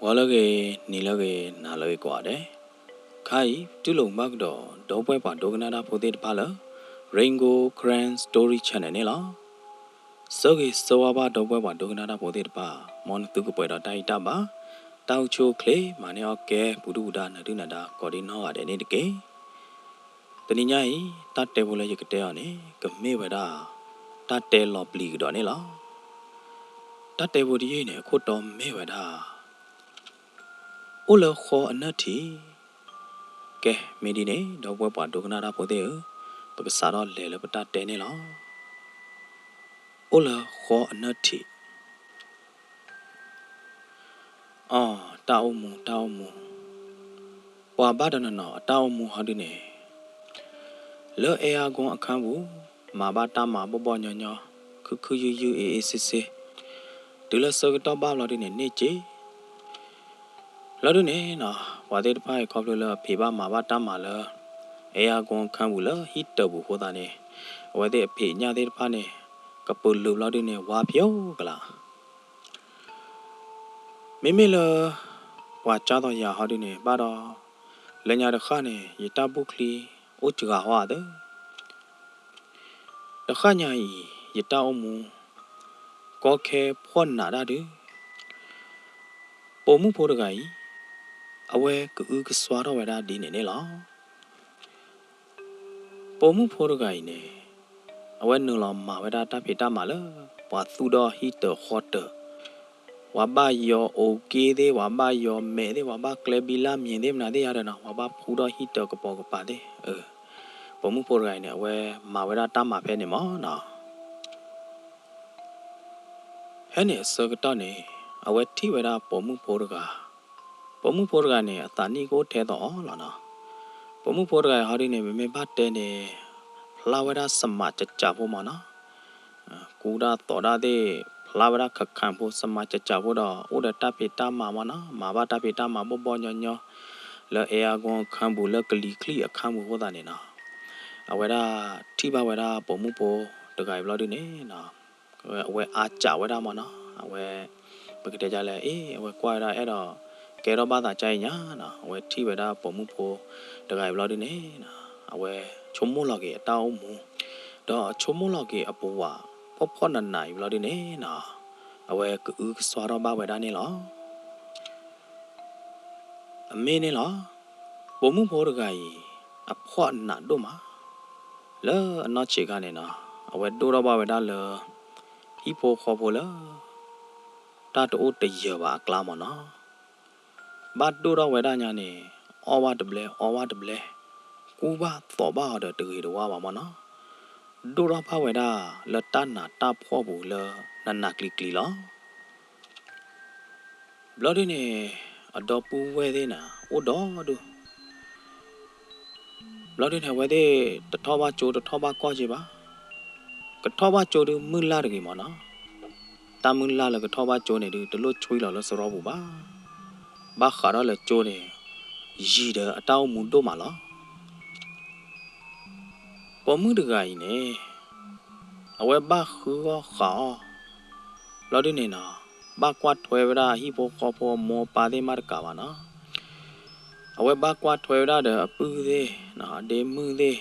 Walage nilage nalage quade. Kai tulong dope pa doganada podet pala. Ringo Grand Story Channel. Sogi soaba dope pa doganada podet pa. Mon tukupoida taitaba. Tau cho clay maneoke pududa nadunada cordino at any decay. The ninyai, that table yakateone, Kamevada, that tail of bleak donilla. That table yene, Kotom Mevada. Ulla ho a nutty. Ke medine, the weapon doganada podeo, but Sara lelabata denilla. Ulla ho a nutty. Ah, Taumu. Wabadana, Taumu hadine. Le ea gon a cambu, Mabata Mabobonya, Kukuyu ACC. Do la circuit bar lot in a niche. Lodune, no, what did pie cobbler, Piba Mabata Mala, ea gon cambula, hit double hodane, where they pay near pane, Capulu Lodine, Wapio, Gla. Mimila, what chather ya hodine, Bada, Lenya the Hane, Yitabukli, Uchigawade. The Hanyai, Yitaumu, Goke, Ponadadu. Pomu Portugai, away Gug Swara Veda Dinella. Pomu Portugai, away Nula Maveda Tapita Mala, Wathuda heater hotter. Waba your okay, they waba your mede, waba Clebilla, Mendem Nadiana, waba Puda heater Capogapade. Pomu Portugai, away Maveda Tama Penimona. Henny Circutone, away Tiveda Pomu Portuga. Pomu Porgane, a Tanigo Ted all on. Pomu Porga Harine me batene, Flavera Samacha Chavomana. Kuda Toda de Flavera Cacampo Samacha Chavoda, Uda Tapita Mamana, Mabata Pita Mabobonyo, La Eagon Cambu luckily a Cambu Hodanina. Aweda Tiba Weda Pomupo, the guy bloodine, where Acha Weda Mana, where Pagajale, where quite a error. Kero bada chai nya na we ti we da pomu po de gai blo ne na we chomo lo ge taw mu do chomo lo ge apo wa pho na nai blo ne na we ku swa ro ba we da ne lo a me ne lo pomu po de gai a pho na do ma le no che ga ne na we do ro ba we da le hi po kho po le ta to de ye ba kla mo na But do the wedanyane, or what the ble, Cuba, Thoba, the Wawamana. Do the Paweda, Latana, Tap Hobula, Nanakli Klila. Bloodine, a dopu wedina, Odo. Bloodine, where they, the Toba Cho, the Toba Kojiba. Katoba Cho, the Mulargimana. Tamula, the Toba Jone, the Lord Twila, the Sorobuba. Bakara, the Jone. Jida, a tau mundo mala. Pomu de gaine. Awe ba hua ha. Lodinina. Bakwa twevera hipo kopo mo pade markavana. Awe bakwa twevera de apude na de mude.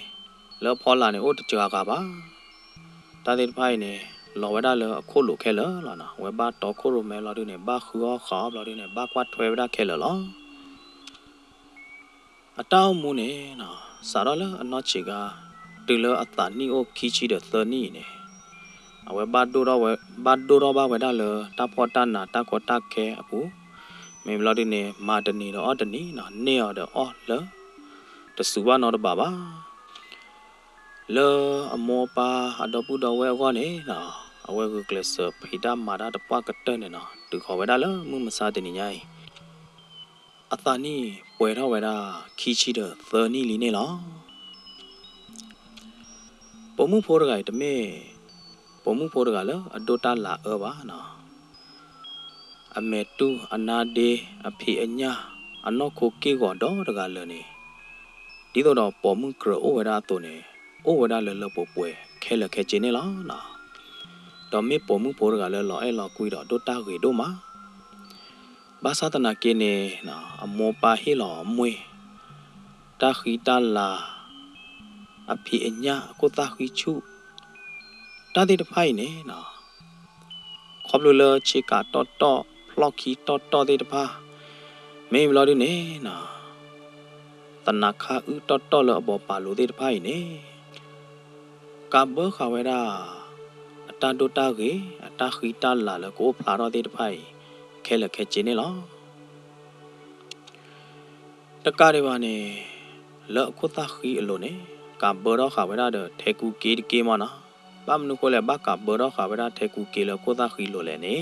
Le polane ot chagaba. Tadir paine. Loweda le kolo kela lana. We ba to koro me lodine ba hua ha lodine bakwa twevera kela la. Atao mune na. Sarala anochiga. Tila atani o kichi de thani ne. Awe badura ba weda le tapota na takota ke apu. Me blodine madani no odani na neo de o le. The suba no de baba. Le amopa adopu do we gone na. Awe gukles pida mada de pakatene na. Tu ko weda le mu masade ni nyai. Atani weda kichi de thani li ne la. Pomu porgai de me. Pomu porgala adota la na. Ametu anade api anya anoko ke godo regala ni. Dido do pomu kro oweda to ne. Oweda le popwe kele kechene la na. Do me pomu porgala lo e lo kuido dota ge do ma. ဘာသာတနာကင်းနေနော်အမောပါဟီလောမွေတာခီတလာအဖိအညာကိုတာခီချုတာတိတဖိုင်နေနော်ခေါပလိုလချေကာတော့တော့ဖလော့ခီတော့တိတဖာမေမလော်ဒီနေနော်တနာခါဥတော့လောဘောပါလိုတိတဖိုင်နေကဘခဝဲရာအတန်တိုတာကေအတာခီတလာလကိုဖလာတော့တိတဖိုင်ခဲလခဲချင်းနေလောတကားတွေပါနေလောကိုတာခီအလိုနေကဘောတော့ခဝဲရာတဲ့ထေကူကေမနာဘာမနုကိုလည်းဘာကဘောတော့ခဝဲရာထေကူကေလကိုတာခီလိုလဲနေ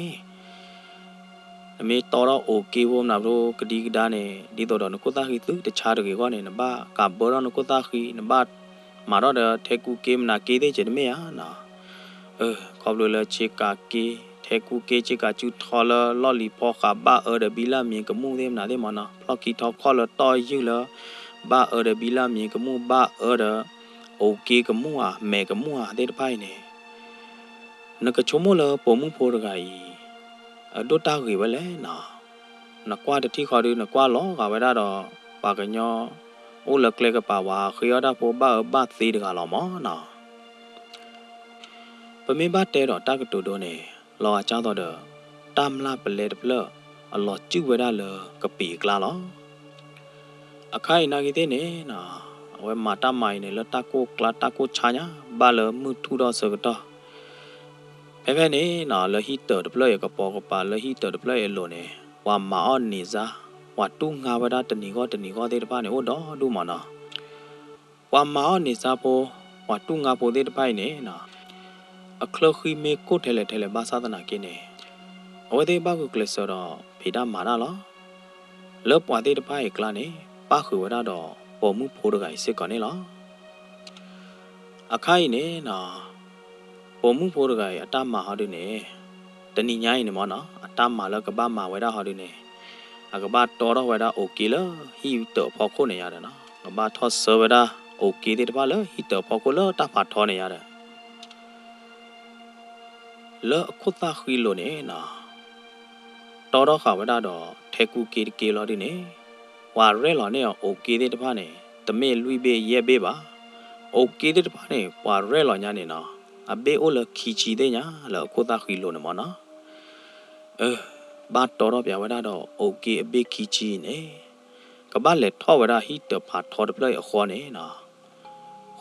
အမေတော်တော့ okay ဘုံနာဘလို့ကတိကဒါနေဒီတော့နကိုတာခီသူတခြားတကေကောနေနဘာကဘောတော့နကိုတာခီနဘာမာတော့တဲ့ထေကူကေမနာကေတဲ့ချင်မေယာနော်ခေါပလိုလေချေကာကေထေကူကေချေကာကျူထော်လလော်လီဖောခါဘာဒဘီလာမြင်ကမှုသေးမနာသေးမနော်ဖလော့ကီထော်ခေါ်လတော်ယူလဘာဒဘီလာမြင်ကမှုဘာဒโอเคကမှုอ่ะမဲကမှုอ่ะတဲ့တဖိုင်နေနကချုံမလပုံမှုဖိုးရကီဒိုတာကေဝလဲနော်နကွာတတိခေါ်ဒီနကွာလောကဝဲတော့ပါကညောအိုလကလေကပါဝါခရတာဖိုဘာသေးတကလောမောနော်ပမေဘတဲတော့တာကတူတိုနေလောအချောင်းတော့တမ်လာပလေတပလအလောကျူဝဲတာလကပီကလာလောအခိုင်နာကြီးတဲ့နေနော်ဝဲမာတာမိုင်နေလတာကိုကလာတာကိုချာညာဘာလမှုထူတော့စကတော့ဖဲနေနော်လဟီတဒပလရကပေါ်ကပါလဟီတဒပလရလိုနေဝါမာအော်နေစားဝါတူငါဝဒတနီကောတဲ့တပါနေဟိုတော့ဒူမနော်ဝါမာအော်နေစားပေါ်ဝါတူငါပေါ်တဲ့တပိုင်နေနော်အခလခီမေကိုထဲလေဘာသာတနာကင်းနေအဝဲသေးဘာကိုကလဆောတော့ဖေတာမာနာလောလောပွားတဲ့တပိုင်ကလာနေပါခွေဝဒတော့ပေါ်မှုဖိုးတကိုင်စစ်ကောနေလောအခိုင်နေနော်ပေါ်မှုဖိုးတကိုင်အတမဟာတို့နေတဏိညာရင်နေမောနော်အတမလကဘာမာဝဲတာဟာတို့နေအကဘာတော်တော့ဝဲတာโอเคလဟီတော့ဖောက်ခုနေရတယ်နော်ကဘာထော့ဆဝဲတာโอเคတဲ့တပါလဟီတော့ဖောက်ခုလတဖာထောနေရတယ်လောခုတာခီလိုနေနော်တော်တော့ခဝဲတာတော့ထေကူကေလောဒီနေဝါရဲလောနေโอเคတဲ့တပါနေတမေလွိဘေရဲဘေပါโอเคတဲ့တပါနေဝါရဲလောညာနေနော်အဘေအိုလခီချီတဲ့ညာလောခုတာခီလိုနေမောနော်ဘာတော်တော့ပြဝဲတာတော့โอเคအဘေခီချီနေကဘာလက်ထောဝဲတာဟီတဖာထော်တပလိုက်အခေါ်နေနော်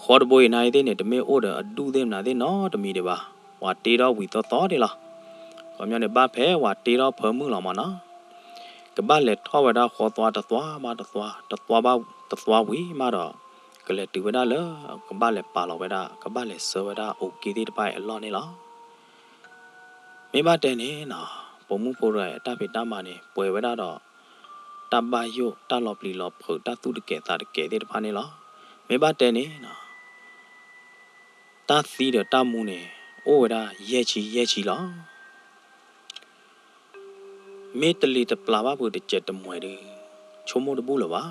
ခေါ်တဘွေနိုင်တဲ့နေတမေအိုဒအဒူးတဲ့နာတဲ့နော်တမီတပါဝါတေတော့ဝီတော့တယ်လားခေါမြနေဘာဖဲဝါတေတော့ဖမှုလောမနော်ကဘာလက်ထောဝဲတာခေါ်သွားတသွားမတသွားဝီမတော့ကလက်တူဝဲတာလကဘာလက်ပါလောဝဲတာကဘာလက်ဆဝဲတာโอเคတဲ့တပိုင်အလောနေလားမိမတဲ့နေနော်ပုံမှုဖိုးရဲတပိတမနေပွဲဝဲတာတော့တဘာယိုတလောပလီလောဖုတတူတကဲတာတကဲတဲ့တဖာနေလားမိဘတဲ့နေနော်တသီးတဲ့တမှုနေအိုဝဲတာရဲချီလားမေတလီတပလာဘာဘူးတချက်တမွဲတယ်ချုံမတဘူးလပါ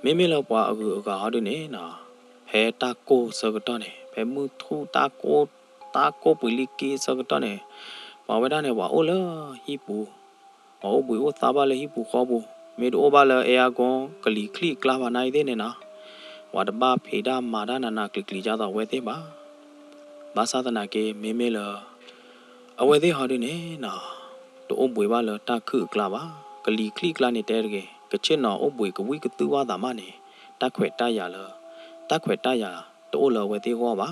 မေလောပွားအခုဟာတို့နေနော်ဖဲတာကိုစကတော့နေဖဲမှုထူတာကိုပလီကီစကတော့နေဘာဝဲတာနေဝါအိုလာဟီပူအိုဘူအိုသာဘာလေဟီပူခေါ်ဘူးမေဒိုဘာလေအေယာကွန်ကလီခလီကလာဘာနိုင်တဲ့နေနော်ဝါဒဘာဖေဒါမာဒါနာကလီကြတော့ဝဲသေးပါဘာသာတနာကေမေလအဝဲသေးဟာတို့နေနော်တိုးဘွေပါလတာခုကလာပါကလီခလီကလာနေတဲ့ကေကချစ်နော်အဘွေကဝိကတူဝါတာမနေတခွဲတရလတခွဲတရတိုးလဝဲသေးဟောပါ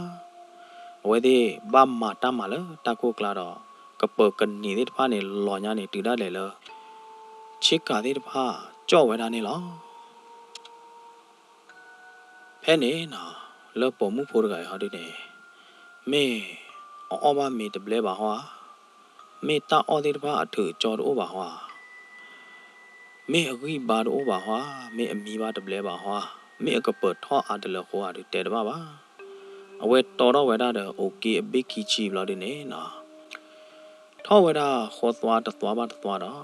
အဝဲသေးဘာမာတမလတခုကလာတော့ကပကန်နေတဲ့ဖာနေလောညာနေတူဒါလေလချစ်ကာတဲ့ဖာကြော့ဝဲတာနေလောဖဲနေနော်လောပေါ်မှုဖိုးတကဟာတို့နေမေအော်ဘာမေတဘလဲပါဟွာမေတာအော်တဲ့ဖာအထူကြော်တော့ပါဟွာမေအဂိဘာတော့ပါဟွာမေအမီပါတဘလဲပါဟွာမေအကပထောအားတလဟွာတဲ့တပါပါအဝဲတော်တော့ဝဲတာတော့โอเคအဘိခီချီဘလာတဲ့နေနော်ထောဝဲတာခေါ်သွားတသွားပါတသွားတော့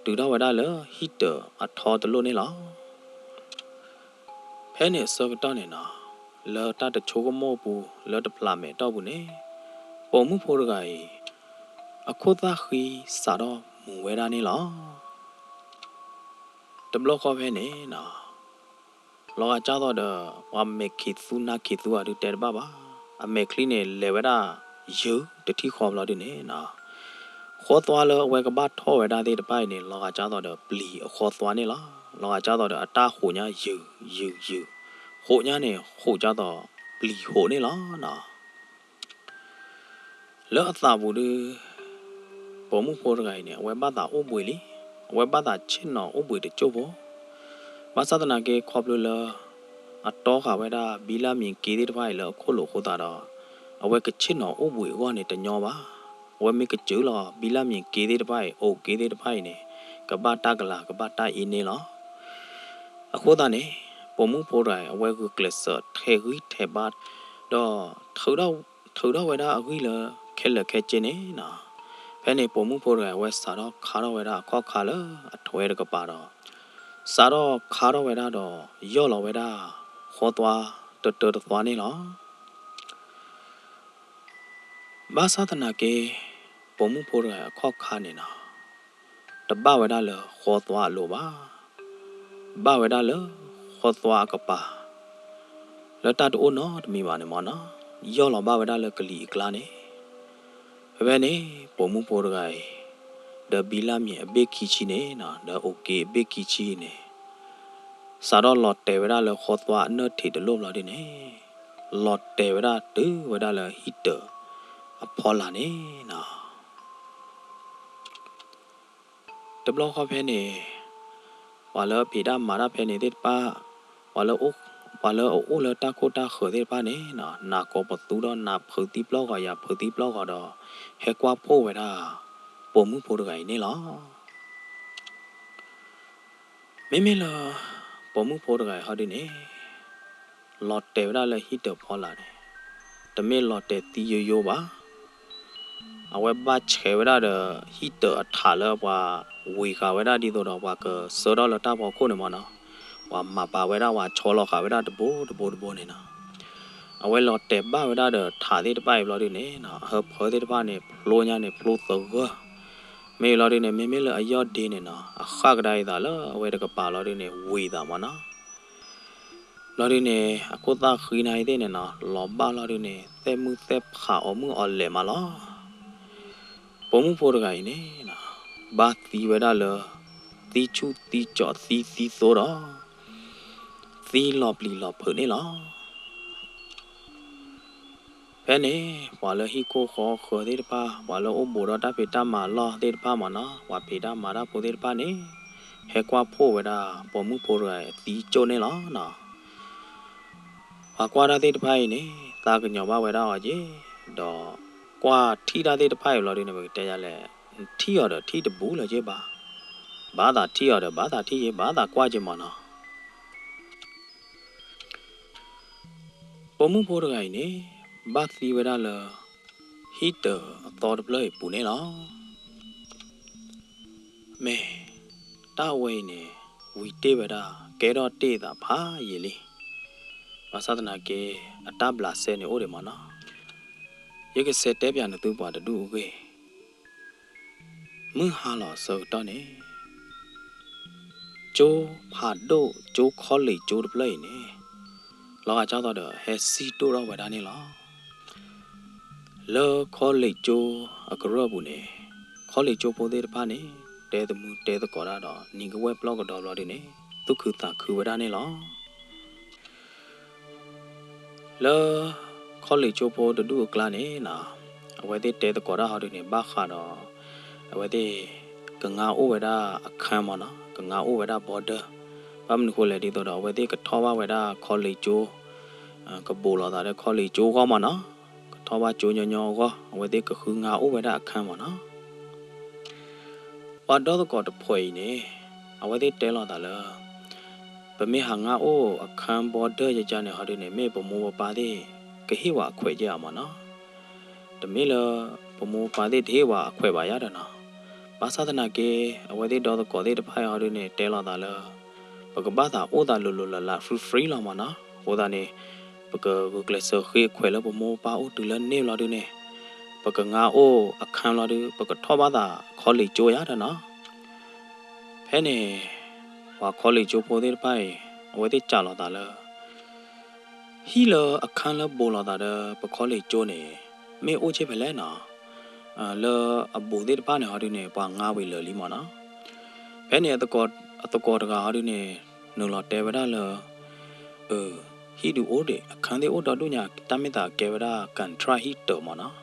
တူတော့ဝဲတာလေဟီတာအထောတလို့နေလားဖဲနေစကတော့နေနော်လောတတချိုးကမောဘူးလောတဖလာမဲတော့ဘူးနေပုံမှုဖိုးရကကြီး အခုသာခီစားတော့မူဝဲတာနေလားတဘလခေါ်ဖဲနေနော်လောကကြတော့ဝါမေခိသူနာခိသူအတူတဲပါပါအမေကလီနေလေဝဲတာယူတတိခေါ်လာတယ်နေနော်ခေါ်သွားလို့အဝဲကဘာထောဝဲတာတဲ့ပိုင်နေလောကကြတော့ပလီခေါ်သွားနေလားလောကကြတော့အတာဟိုညာယူဟိုညာနေဟိုကြတော့ပလီဟိုနေလားနော်လောအသာဘူးလေပေါ်မှုပေါ်ကြိုင်နေဝဲဘာသာအုပ်ပွေလီဝဲဘာသာချင်းနော်အုပ်ပွေတချို့ဘောဘာသာတနာကေခေါပလူလအတော်ခါဝဲတာဘီလာမြင်ကေတဲ့ဖိုင်လောခုလိုခိုးတာတော့အဝဲကချင်းနော်အုပ်ပွေကောနေတညောပါဝဲမိကကျူလောဘီလာမြင်ကေတဲ့ဖိုင်အိုကေတဲ့ဖိုင်နေကဘာတကလာကဘာတအင်းနေလောအခုတaneပေါ်မှုပေါ်တိုင်းအဝဲကကလစ်ထဲခွေးထဲပါတော့ထောက်တော့ဝဲတာအခွေးလခဲလခဲချင်းနေနော်ဖဲနေပေါ်မှုပေါ်တိုင်းဝဲစားတော့ခါတော့ဝဲတာခေါက်ခါလအထွဲတကပါတော့စားတော့ခါတော့ဝဲတာတော့ရော့လောဝဲတာခေါ်သွားတော်သွားနေလောဘာသာတနာကေပေါ်မှုပေါ်တိုင်းခေါက်ခါနေနော်တပဝဲတာလခေါ်သွားလို့ပါဘာဝဲတာလခေါ်သွားကပါလတတူနော်တမီပါနေမနော်ရော့လောဘာဝဲတာလကလီကလာနေဘယ်နေပေါ်မှုပေါ်တိုင်းဒဘီလာမြေအဘေခီချီနေနော်ဒါโอเคအဘေခီချီနေစားတော့လော်တဲဝဲတာလခေါ်သွားနော်ထေတလို့လာတယ်နေလော်တဲဝဲတာတူဝဲတာလဟီတာအဖော်လာနေနော်တဘလခေါ်ဖဲနေဝါလပေတာမာရာဖဲနေတဲ့ပါဝါလအိုအိုလတာကိုတာခေါ်တဲ့ပါနေနော်နာကောပတူတော့နာဖူတီဘလော့ကရဖူတီဘလော့ကတော့ဟဲကွာဖို့ဝဲတာပုံမှုဖို့တကိုင်နေလားမေလာပုံမှုဖို့တကိုင်ဟာဒီနေလော်တဲဝဲတာလဟီတဖော်လာတယ်တမေလော်တဲတီယိုပါအဝဲဘချေဝဲတာဟီတအထာလပွားဝေခါဝဲတာဒီတော့ပွားကစောတော့လတာပေါ်ခုနေမနော်ဝါမပါဝဲတာဝါချောလောခါဝဲတာတဘိုးနေနော်အဝဲလော်တဲဘဝဲတာထာသေးတပိုက်လော်ဒီနေနော်ဟဖောသေးတပါနေဖလိုညာနေဖလိုသောမေလော်ဒီနေမေလအယော့ဒီနေနော်အခါကဒိုင်သာလအဝဲတကပါလော်ဒီနေဝေတာမနော်လော်ဒီနေအခုသာခီနိုင်တဲ့နေနော်လော်ပါလော်ဒီနေသဲမှုသဲခါအမှုအလဲမလားပုံမှုဖို့တကိုင်နေနော်ဘာတီဝဲတာလတီချူတီကြော့စီဆိုတော့သီလော်ပလီလော်ဖုန်နေလားဖဲနေဝါလဟီကိုခေါ်တဲ့ပါဝါလအဘူရတာပေတာမာလောတဲ့ပါမနော်ဝါပေတာမာရာပိုတဲ့ပါနေဟဲကွာဖို့ဝဲတာပေါ်မှုဖို့ရဲတီကျုံနေလားနော်ဝါကွာရတဲ့ဖိုင်နေတာကညောပါဝဲတာအကြီးတော့ကွာထီတာတဲ့ဖိုင်လော်ဒီနေပဲတဲရလဲထီရတော့ထီတဘူးလေကြီးပါဘာသာထီရတော့ဘာသာထီရဘာသာကွာခြင်းမနော်ပေါ်မှုဖို့တကိုင်နေဘာသီဝဲတာလဟီတာအတော်တပလိုက်ပူနေလားမဲတာဝဲနေဝီတေဝဲတာကဲတော့တေးတာဖာရေလေးဘာသာတနာကေအတဘလာဆဲနေအိုတယ်မနော်ရေကစက်တဲပြန်တူပွားတူဝဲမင်းဟာလာစောတော့နေကျိုးဖာဒိုကျိုးခေါ်လေကျိုးတပလိုက်နေလောကကြောက်တော့ဟဲစီတိုတော့ဝဲတာနေလားလောခေါ်လေကျိုးအကရဘူးနေခေါ်လေကျိုးပိုတဲ့တပါနေတဲတမှုတဲတကော်ရတော့ညီကဝဲဘလော့ကတော့လော်ဒီနေဒုက္ခတာခူဝဒနေလောလောခေါ်လေကျိုးပိုတူကလာနေနာအဝဲတဲ့တဲတကော်ရဟာဒီနေဘာခါတော့အဝဲတဲ့ကငါအိုဝဲတာအခမ်းမနော်ကငါအိုဝဲတာဘော်ဒါဘာမနခိုလေဒီတော့အဝဲတဲ့ကထောဝဝဲတာခေါ်လေကျိုးကဘိုလာတာခေါ်လေကျိုးကောမနော်ထောပါကျိုးညောကောအဝဲတဲ့ကခုငါအိုဝဲတာအခမ်းမနော်ဝါတော့တော့တဖွေနေအဝဲတဲ့တဲလာတာလားဗမေဟာငါအိုအခမ်းဘော်ဒါရကြနေဟာဒီနေမေပမောပါတဲ့ကဟိဝအခွေကြမှာနော်တမေလပမောပါတဲ့ဒေဝအခွေပါရတာနော်ဘာသာတနာကေအဝဲတဲ့တော့ကောတဲ့တဖိုင်ဟာဒီနေတဲလာတာလားပကဘာသာအိုတာလူလာဖရီလာမနော်ဟိုတာနေပကကလဆခေခွေလပမောပါအိုတူလနေလာဒီနေ ပကငါအိုအခန်းလာပကထောပါတာခေါ်လေကြိုရတယ်နော်ဖဲနေဝါခေါ်လေကြိုပိုတဲ့ပိုင်အဝဲတဲ့ကြလာတာလားဟီလအခန်းလဘောလာတာပခေါ်လေကြိုနေမေအိုချေဖလဲနော်လောအဘူတဲ့ပါနေဟာဒီနေပါငါဝေလလီမနော်ဖဲနေအတကောတကဟာဒီနေနလောတဲဝဒါလောဟီဒူအိုဒေအခန်းတဲ့အိုတော်တို့ညာတမတာကေဝဒါကန်ထရာဟီတောမနော်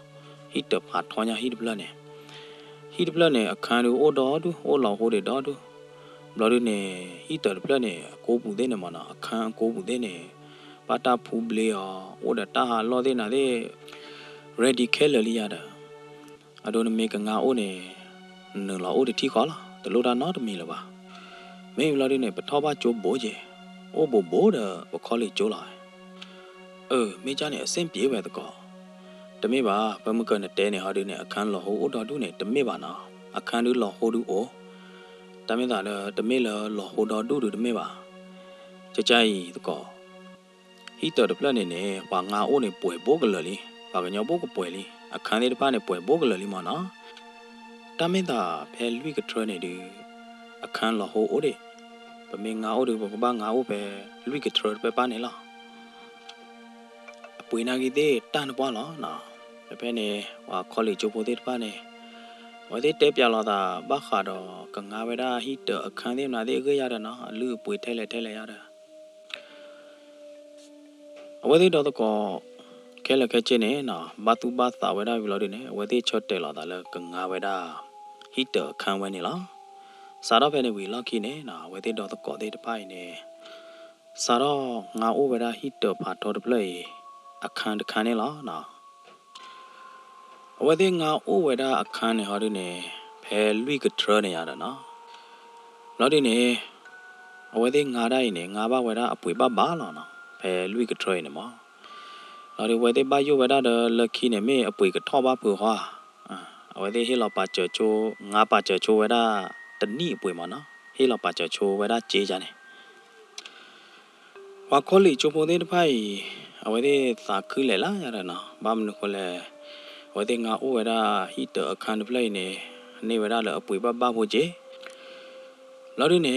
ဟီတဖာထောညာဟီဒပလနေဟီဒပလနေအခန်းတို့အိုတော်တို့အိုလောဟိုဒေတော်တို့ဘလော်ဒီနေဟီတပလနေကိုပူတဲ့နေမနော်အခန်းကိုပူတဲ့နေပါတာဖူးပလေအောအိုဒတာဟာလော်တဲ့နာတဲ့ ready ခဲလလီရတာအဒိုနမေကငါအိုနေနလောအိုဒီတီခေါ်လာတလို့တာနော်တမီလပါမေဘလော်ဒီနေပထောပါကျိုးဘိုးကြီးအိုဘိုဘိုးတော့ဘခေါ်လေကျိုးလာမေချာနေအဆင်ပြေပဲတကောတမေပါဘမကနဲ့တဲနေဟာဒီနဲ့အခန်းလောဟိုတော်တို့နဲ့တမေပါနော်အခန်းတို့လောဟိုတို့အိုတမေသာလည်းတမေလောဟိုတော်တို့တမေပါကြကြရီတကောဟီတော်တပလက်နေပါငါအိုနေပွေဘိုးကလလီပါကညောဘိုးကပွေလီအခန်းလေးတစ်ပါးနဲ့ပွေဘိုးကလလီမနော်တမေသာဖဲလွိကထရနေဒီအခန်းလောဟိုအိုဒီပမေငါအိုတို့ဘဘာငါအိုပဲလွိကထရပဲပါနေလားပွေနာကြီးတဲ့တန်ပွားလားနော်ဖဲနေဝါခေါ်လေချိုပိုတဲ့ပါနေဝတဲ့တဲပြလာတာဘာခါတော့ကငါဝဒါဟီတအခန်းလေးနာတဲ့ကြရတယ်နော်လူပွေထဲလဲရတယ်အဝတဲ့တော့ခဲလခဲချင်းနေနော်ဘာတူဘာသာဝဒါဘီလို့နေဝတဲ့ချော့တဲလာတာလဲကငါဝဒါဟီတအခန်းဝဲနေလားစာတော့ဖဲနေဝီလောက်ခိနေနော်ဝတဲ့တော့တဲ့တပိုင်နေစာတော့ငါအိုဝဒါဟီတဖာတော်တပလေအခန်းတခန်းနေလားနော်အဝဲတဲ့ငါအိုဝဒါအခန်းနေဟာဒီနေဖဲလွိကထရနေရတာနော်နောက်ဒီနေအဝဲတဲ့ငါတိုင်းနေငါဘဝဒါအပွေပါလားနော်ဖဲလွိကထရနေမှာနောက်ဒီဝဲတဲ့ဘာယိုဝဒါလခိနေမေအပွေကထောပါပူဟွာအဝဲတဲ့ဟေလောက်ပါချေချိုငါပါချေချိုဝဒါတနိအပွေမှာနော်ဟေလောက်ပါချေချိုဝဒါကြေးကြနေဝါခေါ်လီချိုပိုတဲ့တဖိုင်အဝဲတဲ့သာခူးလေလားရတာနော်ဘာမနုခေါ်လဲဝဲတဲ့ငါအိုဝဒါဟီတအခန်းပလိုက်နေဝဒါလအပွေပါဖို့ကြေလော်ဒီနေ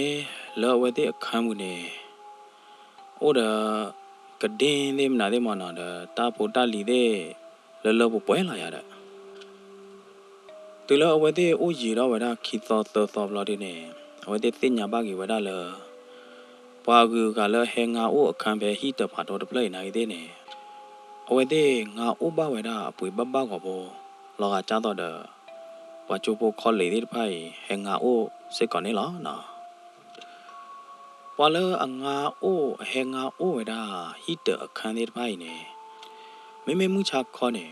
လော်ဝဲတဲ့အခန်းမှုနေအိုဒါကဒင်းနေမနာတဲ့မနာတာပိုတာလီတဲ့လောပွဲလာရတာတူလော်ဝဲတဲ့အိုရီတော့ဝဒါခီသောလော်ဒီနေဝဲတဲ့တင်ညာပါကြီးဝဒါလောပွားကူကလည်းဟဲငါအိုအခန်းပဲဟီတဖာတော့တပလိုက်နိုင်သေးနေအဝဲတဲ့ငါအိုပါဝဲတာအပွေဘကောဘောလောကကြတော့တဲ့ဝါချိုပိုခေါ်လေတဲ့ဖိုင်ဟဲငါအိုစိတ်ကောနေလားနော်ဝါလအငါအိုဟဲငါအိုဝဲတာဟီတအခန်းတဲ့ဖိုင်နေမေမှုချခေါ်နေ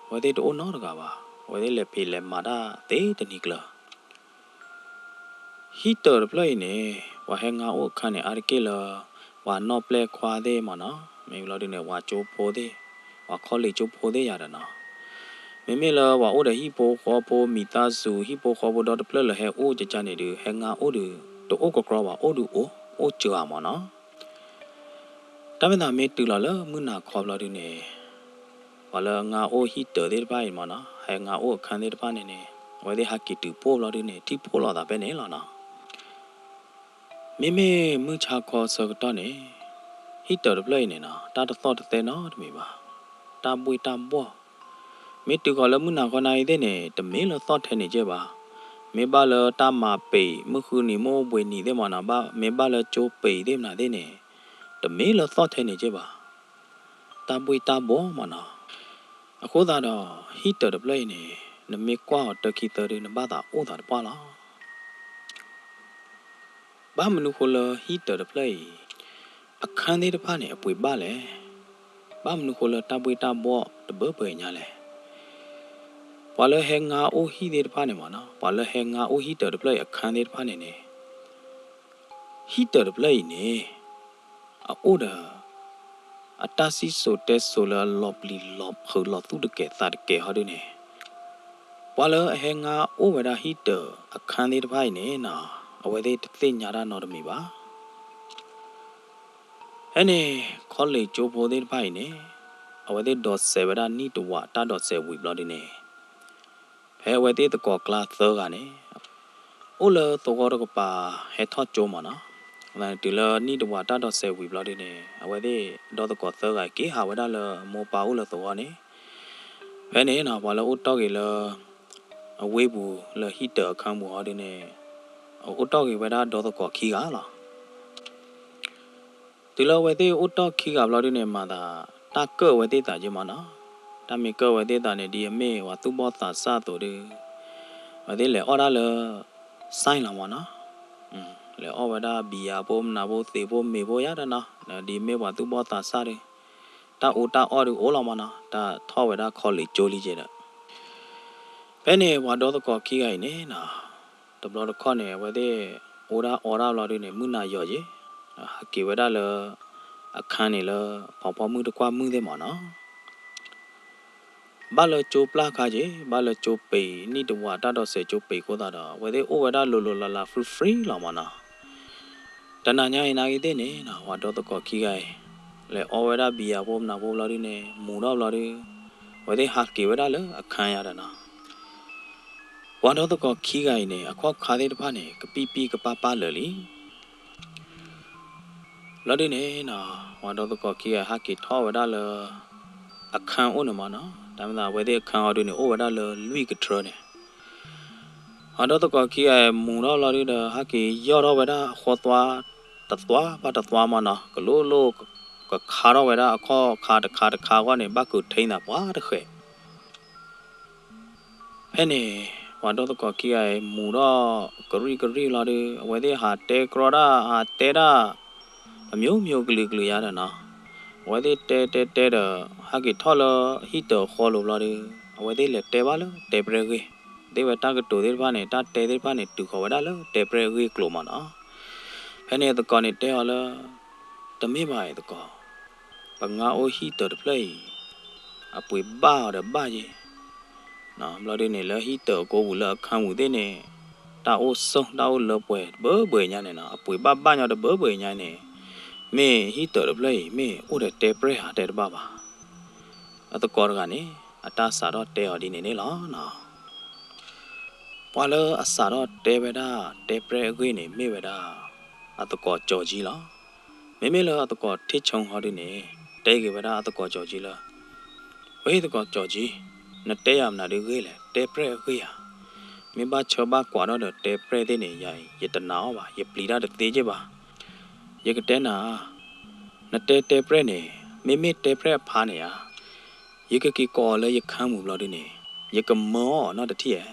ဝဲတဲ့တိုးနော်တကပါဝဲတဲ့လက်ဖေးလက်မာတာတေးတနီကလာဟီတပလိုက်နေဝါဟဲငါအိုခန်းနေအာရကေလာဝါနော်ပလက်ခွာတဲ့မနော်မေလော်ဒီနေဝါချိုပိုတဲ့ဝါခေါ်လေချိုပိုတဲ့ရတာနော်မေလာဝါအိုဒဟီပိုခေါ်ပိုမီတာဆူဟီပိုခေါ်ပိုတော့ပလက်လဟဲအိုကြနေတယ်ဟဲငါအိုဒတိုအိုကကရဝါအိုဒူအိုချာမနော်တမနာမေတူလာလမနာခေါ်လာဒီနေဝါလာငါအိုဟီတတဲ့ပိုင်းမနော်ဟဲငါအိုခန်းတဲ့ပိုင်းနေဝဲတဲ့ဟာကီတူပိုလာဒီနေတီပိုလာတာပဲနေလားနော်မေမှုချခေါ်စကတော့နေဟီတတဲ့ပလက်နေနော်တာတော့တဲ့နော်တမေပါတာပွေတာဘောမေတူကလည်းမနာခေါ်နိုင်တဲ့နေတမင်းလို့သော့ထဲနေကြပါမေပါလတာမာပေမခုနီမိုးဘွေနေတဲ့မနာပါမေပါလချိုးပေတဲ့မနာတဲ့နေတမင်းလို့သော့ထဲနေကြပါတာပွေတာဘောမနာအခုသာတော့ဟီတတပလိုက်နေနမေကွာတခိတရနဘာသာအိုတာပါလားဘာမနုခလဟီတတပလိုက်အခန်းလေးတစ်ဖားနေအပွေပါလေဘာမနုခလတာပွေတာဘောတဘပွေညာလေပါလဟဲငါအိုဟီတဲ့တဖားနေမှာနော်ပါလဟဲငါအိုဟီတတပလိုက်အခန်းလေးတစ်ဖားနေဟီတတပလိုက်နေအိုဒါအတာစီဆိုတက်ဆိုလာလော့ပလီလော့ခေါ်လော့သူတကယ်သာတကယ်ဟာဒီနေပါလဟဲငါအိုဝဒါဟီတအခန်းလေးတစ်ဖားနေနော်အဝဲတဲ့သိညာတာနော်တမီပါအဲ့နေခေါ်လေဂျိုပိုတဲ့တစ်ဖားနေ away dot severa need to what that dot say we bloody ne pay away the class third Ola to go to pa head hot jomana when dealer need to what that dot say we bloody ne away the dot the third like how the more power to one when in a while old doggy a webu la heater come out in a old doggy whether dot the key gala Tilo wete uto kiga bloody ne mother. Ta cơ wete ta jimana. Ta mi cơ wete ta ne di me wa tu bo ta sa to de. Wete le ora le sign la wana. Le o weda bia bom na bo te bom me bo ya da na. Na di me wa tu bo ta sa de. Ta o ta o de o la mana. Ta tho weda call li joli je da. Pene wa do to ko kiga ne na. Ta blood ko ne wete ora bloody ne mu na yo je. Ki weda le akhan ne le pom mu de kwa mu de ma na ba le cho pla kha je ba le cho pe ni de wa ta do se cho pe ko da da wede o weda lo la free la ma na ta na nya ina gi de ne na wa do to ko ki ga le o weda bi ya bom na bo la ri ne mu do la ri wede ha ki weda le akhan ya da na wa do to ko ki ga ne a kho kha de pha ne ka pi ka pa le li Lodi ne na wado to ko ki ha ki tho wada le akhan o ne ma na tamda we de akhan o ne o wada le lui ka tro ne wado to ko ki mu ro lo ri de ha ki yo ro wada kho twa ta twa ma na ka lo ka kha ro wada a kho kha wa ne ba ku thain da bwa de khwe he ne wado to ko ki mu ro ka ri lo de we de ha te kro da ha te da aမျိုးကလေးရတာနော်ဝဲတဲ့တဲဟာကီထော်လဟီတောခေါ်လို့လာတယ်ဝဲတဲ့လက်တဲပါလို့တဲပရကေဒီဝတာကတူတဲ့ဘာနဲ့တာတဲတဲ့ဘာနဲ့တူခေါ်ဝဒါလို့တဲပရကေကလိုမနော်ဖဲနေတကောနဲ့တဲဟောလားတမေးပါရဲ့တကောပငါအိုဟီတောတပလေအပွေဘာရဘာကြီးနော်မလို့တဲ့နေလဟီတောကိုဘူးလခံမှုတဲ့နေတာအိုဆုံတာအိုလပွဲဘွေညာနဲ့နော်အပွေဘာညတော့ဘွေညာနဲ့me hito de play me o de te pre ha de ba ba ato kor ga ne ata sa ro te odi ne la na pwa lo asa ro te be da te pre agui ne me be da ato ko jo ji la me lo ato ko thi chong ho di ne te ge be da ato ko jo ji la we to ko jo ji na te yam na de ge le te pre agui ya me ba cho ba kwa ro de te pre de ne ya ye ta na ba ye pli da de te je ba ye ka te na na te pre ne me te pre pha ne ya ye ka ki ko le ye kham mu lo de ne ye ka mo na de thi ya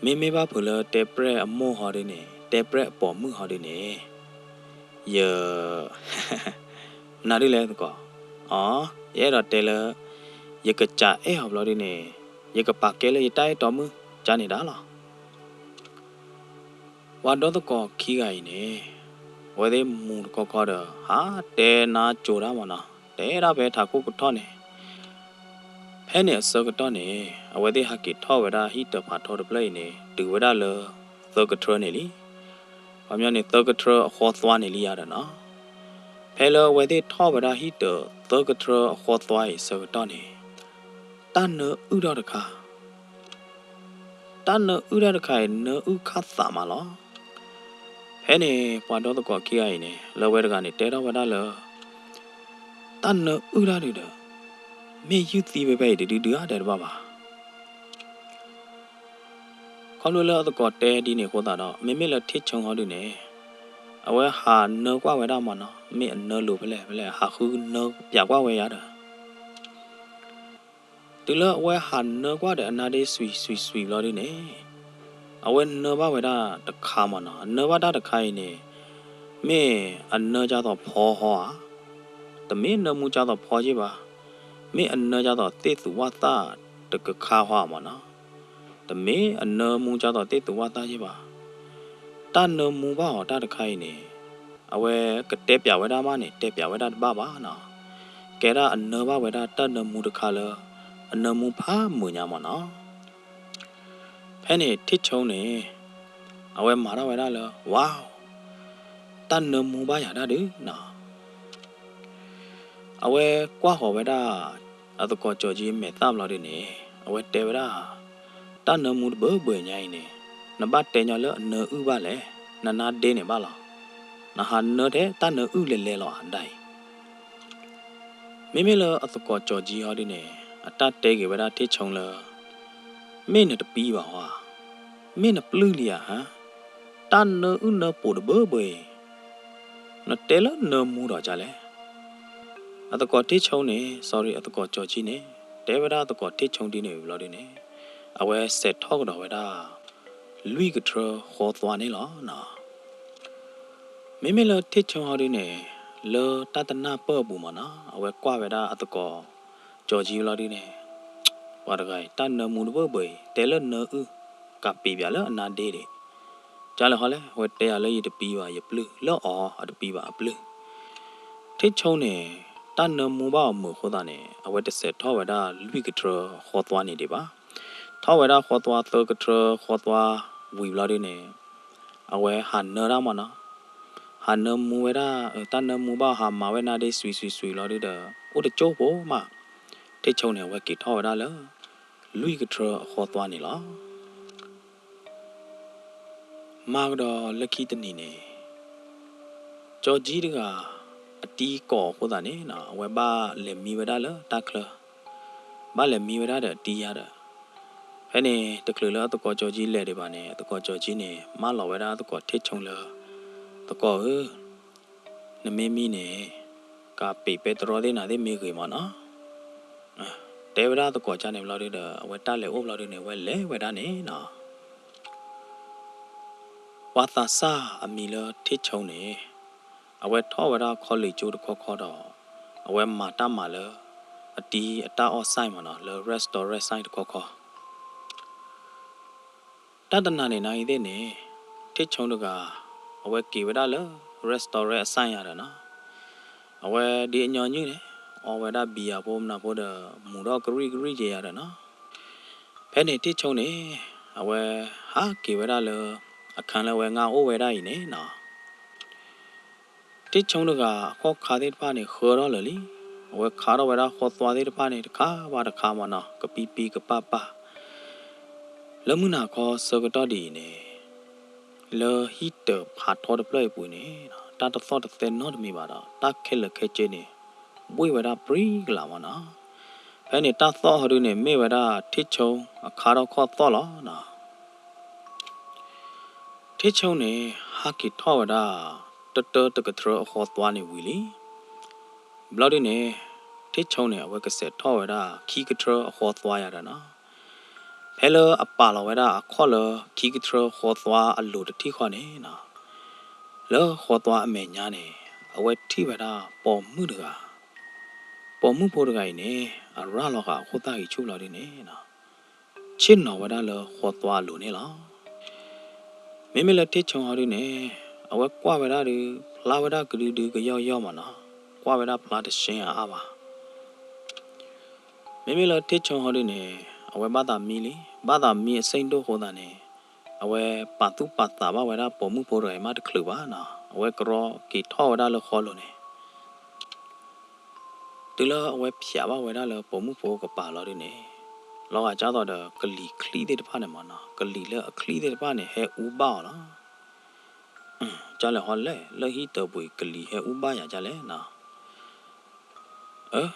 me ba phu le te pre a mo ho de ne te pre po mu ho de ne ye na de le ko ye ra te le ye ka cha e ho lo de ne ye ka pa ke le ye tai to mu cha ne da la wa do to ko khi ga yi neဝဲသေးမူကောကောတော့ဟာတဲနာကြိုတာမနော်တဲရပဲထားကိုထောနေဖဲနေစောကတော့နေအဝဲသေးဟာကီထောဝဲတာဟီတဖာထောတပလိနေတူဝဲတာလောသောကထရနေလီဘာမျိုးနေသောကထရအခေါ်သွားနေလီရတာနော်ဖဲလောဝဲသေးထောဝဲတာဟီတသောကထရအခေါ်သွားရေစောကတော့နေတန်နဥဒတခါတန်နဥဒတခါနဥခတ်သာမလောဟဲ့နေပွာတော့တော့ကိရနေလောဝဲတကနေတဲတော့ဝဒါလောတန်နဥရရဒမေယူတီပဲဒီရတယ်ဘာပါခေါလို့လောတော့တဲဒီနေခေါ်တာတော့မေလထစ်ချုံဟောဒီနေအဝဲဟာနောကွာဝဲတော့မနော်မေနောလိုဖလဲဟာခုနောပြကွာဝဲရတာဒီလောအဝဲဟာနောကွာတဲ့အနာလေးဆွီလောဒီနေအဝဲနောဘဝဲတာတခါမနော်နောဘတာတခိုင်းနေမေအနောကြတော့ဖောဟောတမင်းနမှုကြတော့ဖောကြီးပါမေအနောကြတော့တေသူဝတာတကခါဟောမနော်တမင်းအနောမှုကြတော့တေသူဝတာကြီးပါတန်နမှုပါဟောတာတခိုင်းနေအဝဲကတဲပြဝဲတာမနေတဲပြဝဲတာဘာပါနော်ကဲရအနောဘဝဲတာတန်နမှုတခါလောအနောမှုဖာမွညာမနော်ဖဲနေထစ်ချုံနေအဝဲမာရဝဲတာလောဝါတန်နမှုပါရတာဒီနော် Awe qua ho weda at ko Georgie me tam lo ne awe te weda ta no mu bo bo nyai ne na ba te nya lo no u ba le na de ne ba la na ha no de ta no u le lo han dai me lo at ko Georgie ho ne ata te ge weda te chong lo me ne de pi ba ha me ne plu li ya ha ta no u no po de bo bo na te lo no mu do ja le at ko te chong ne sorry at ko Georgie ne te weda at ko te chong di ne lo de ne awe set talk do weda lui que trop hot one là na mấy lo thích trong họ đi nè lo ta tân na bơ bù mà na ở qua về đó ở toko cho gì lo đi nè và được cái ta nợ muốn bơ bơi té lo nợ cặp bì bia lo na đê đê trả lời họ lấy hồi té ở lấy được bì và yếp lư lo ở được bì và yếp lư thích trong nè ta nợ muốn bao mù khó ta nè ở được sẽ thao về đó lui que trop hot one này đi ba thao về đó hot one tơ que trop hot one vui lo đi nè ở hàn nợ ra mà na Hà nơ mua ra ta nơ mua bao hà mà với na đi suy lo đi đờ ô được chỗ bố mà thế châu này với kỹ thuật ra lỡ lui cái trơ khó toan này lo mà đó là khi tên này cho gì được à tí cỏ của ta này na với ba lem mi với ra lỡ ta khờ ba lem mi với ra đờ tí ya đờ cái này tôi khờ lỡ tôi có cho gì lẹ đi bà này tôi có cho gì này mà lo với ra tôi có thế châu lỡ tôi có nè mẹ mi nè cả bị petro đi nè đi mẹ gửi mà nó để về đó tôi có cha này lo đi đờ về ta lại ôm lo đi nè về lẽ về đó nè nó và ta sa ami lo thích chồng nè về thọ về đó khó lì chú được khó đó về mà ta mà lỡ đi ta ở sai mà nó lỡ restore sai được khó ta tân này này thế nè thích chồng được à về kỳ về đó lỡ restore sai à đó nó awe di nyo như ne awe da bia bom na bo da mu do kri je ya da no phe ne ti chong ne awe ha ki we da le akhan le we nga o we da yi ne no ti chong da ga kho kha de pa ne kho do le li awe kha do we da kho twa de pa ne kha ba da kha ma no ka pi ka pa le mu na kho so ka to di ne le heater pha tho de play pu ne ta to so de no de mi ba da ta khe le khe che ne bui về đó free là mà nó cái này ta to hồi này mấy về đó thiết châu khá đâu khó to lắm nó thiết châu này hắc kít thọ về đó tớ cái thợ khó to này vui lý bao đi này thiết châu này với cái set thọ về đó khi cái thợ khó to ya đó nó hay là apa là về đó khó là khi cái thợ khó to ăn lụt thì khó này nó lỡ khó to mẹ nhà này ở về thì về đó bỏ mưa được à bỏ mũ phô cái này ra lo cả khó ta chụp lo đi nè trên nó vào đó là khó toa luôn nè lo mấy là thiết trong họ đi nè ở qua vào đó đi la vào đó cứ đi cái yo mà nó qua vào đó là để xem à bà mấy là thiết trong họ đi nè ở ba ta mi sinh đô khó ta nè ở bắt ta vào đó bỏ mũ phô rồi mà được khử ba nó ở cái kỳ thọ vào đó là khó luôn nè từ là ở phía vào đó là bỏ mũ phô cái bà lo đi nè lo à cháu đó cái lì khỉ đấy phải mà nó cái lì là khỉ đấy phải này hay u bao nó cháu là họ lấy hít tờ bụi cái lì hay u bao nhà cháu lấy nó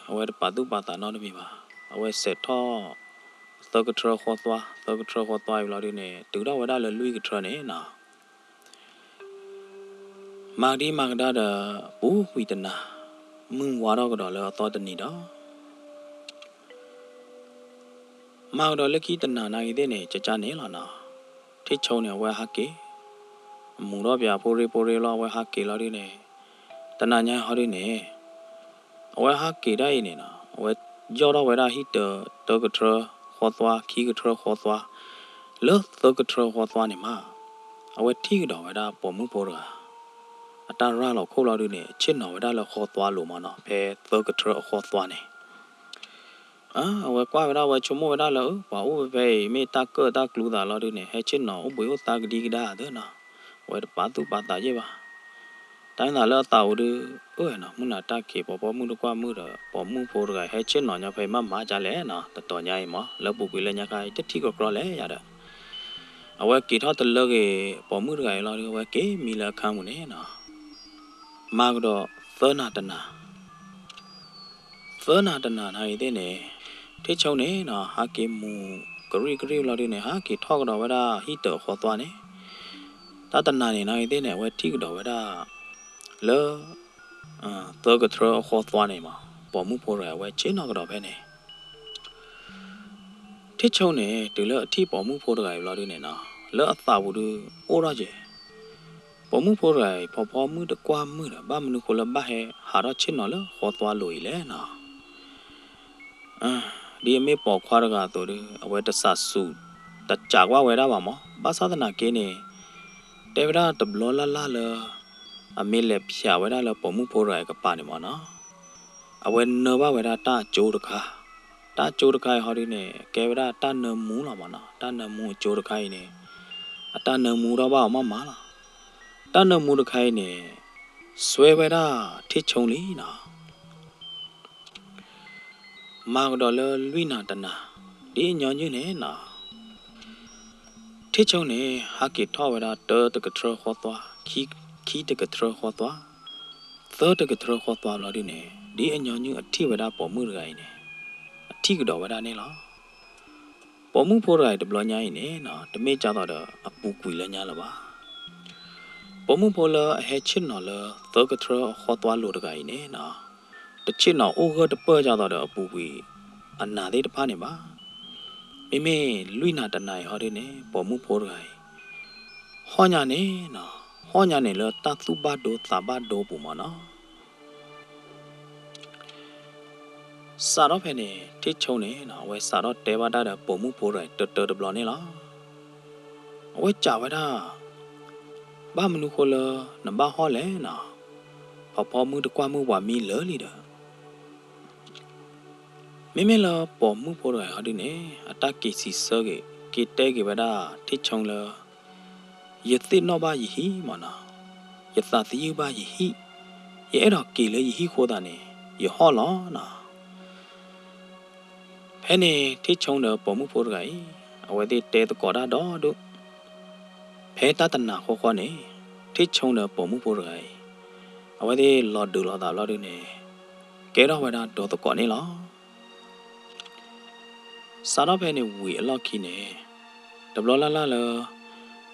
ở bắt ta nó đi mà ở sẽ tho tờ cái trâu khoa toa lo đi nè từ đó ở đó là lui cái trâu này nó mang đó là bố quy tình à mưng qua đó cái đó là to tình gì đó mà đó là khi tình này thế này cha này là nó thích châu này qua hắc kí mùng đó bia pori lo qua hắc kí lo đi này tình này họ đi này qua hắc kí đây này nó qua do đó qua hít tờ cái trơ khó toa khí cái trơ khó toa lỡ tờ cái trơ khó toa này mà qua thi cái đó qua bỏ mung bỏ ra ta ra là khô lo đi này trên nó qua là khó toa luôn mà nó về tờ cái trơ khó toa này qua đó qua chấm qua đó là bảo về mấy ta cơ ta cứu ta lo đi này hay trên nó buổi ta đi cái đà thế nào qua bắt ta chứ ba တိုင်းသာလဲတာဝဒနော်မနာတာကေပေါ်မှုတော့ကွာမှုတော့ပေါ်မှုဖို့ကဟဲချင်းနော်ညဖေမမာကြလဲနော်တော်ညိုင်မလပူကွေလဲညခိုင်တတိကကလဲရတာအဝဲကေထောတလကေပေါ်မှုကလောဝဲကေမီလာခမ်းမှုနေနော်မာကတော့သောနာတနာနိုင်တဲ့နေထိချုံနေနော်ဟာကေမူဂရီလော်ဒီနေဟာကေထောက်တော့ဝဲတာဟီတော်ခေါ်သွားနေတနာနေနိုင်တဲ့နေဝဲထိကတော့ဝဲတာလောတော့ကထရခေါ်သွားနေမှာပေါ်မှုဖို့ရဝဲချင်းတော့ကတော့ပဲနေထိချုံနေတူလအထိပေါ်မှုဖို့တော်လော်ဒီနေနော်လောအသာဘူးအိုရကျေပေါ်မှုဖို့ရပေါ်မှုတကွာမှုတာဘာမနုခလဘဟဲဟာရချင်းနော်လခေါ်သွားလို့လေနော်ဒီအမေပေါ်ခွာရကတော့အဝဲတဆဆုတကြကွာဝဲတာပါမောဘာသာသနာကင်းနေတေဝရတဘလလာလအမေလက်ဖြာဝဲတာလပေါ်မှုဖို့ရကပါနေမနော်အဝဲနဘဝဲတာတကြိုးတခါတကြိုးတခါဟောဒီနေကေဝရတနမူးလာမနော်တနမူးကြိုးတခါနေအတနမူးတော့ပါမမလားတနမူးတခါနေဆွဲဝဲတာထိချုံလီနော်မာကတော့လွိနာတနာဒီညောညင်းနေနော်ထိချုံနေဟာကေထောဝဲတာတကထရခေါ်သွားခီတကထရခေါ်သွားသောတကထရခေါ်သွားလို့ဒီနေဒီအညောညင်းအထိဝဲတာပေါ်မှုရိုင်းနေအထိကတော့ဝဲတာနေလားပေါ်မှုဖို့ရိုင်းတဘလညာရင်နေနော်တမေကြတော့အပူကွေလဲညာလားပါပေါ်မှုဖို့လအဟဲချစ်နော်လသောကထရခေါ်သွားလို့တကရင်နေနော်တချစ်နော်အိုဟတပကြတော့အပူကွေအနာလေးတဖားနေပါမိမိလွိနာတနိုင်ဟောဒီနေပေါ်မှုဖို့ရိုင်းဟောညာနေနော်ဟောညာနေလတသုဘဒိုသဘဒိုပူမနော်စာတော့ဖဲနေထိချုံနေနော်ဝဲစာတော့တဲပါတာပုံမှုဖိုးရိုင်တော်ဘလနေလားဝဲကြဝဲတာဘာမနုခလနဘာဟောလဲနော်ဖောမှုတကွာမှုဝါမီလောလီတာမေလာပေါ်မှုဖိုးရိုင်ဟောဒီနေအတကီစီဆောကေတဲကေဝဒါထိချုံလယသိနောဘာယဟီမနာယသတိယဘာယဟီရဲ့အဲ့တော့ကေလေယဟီခိုးတာနေယဟောလောနော်ဖဲနေထိချုံတော့ပေါ်မှုဖို့တကကြီးအဝဲတိတဲတကောတာတော့တို့ဖဲတတနာခေါ်နေထိချုံတော့ပေါ်မှုဖို့တကကြီးအဝဲတိလော်ဒူလော်တာလော်ဒူနေကဲတော့ဝဲတာတော့တကောနေလောစာတော့ဖဲနေဝီအလောက်ခီနေဒဘလလာလာ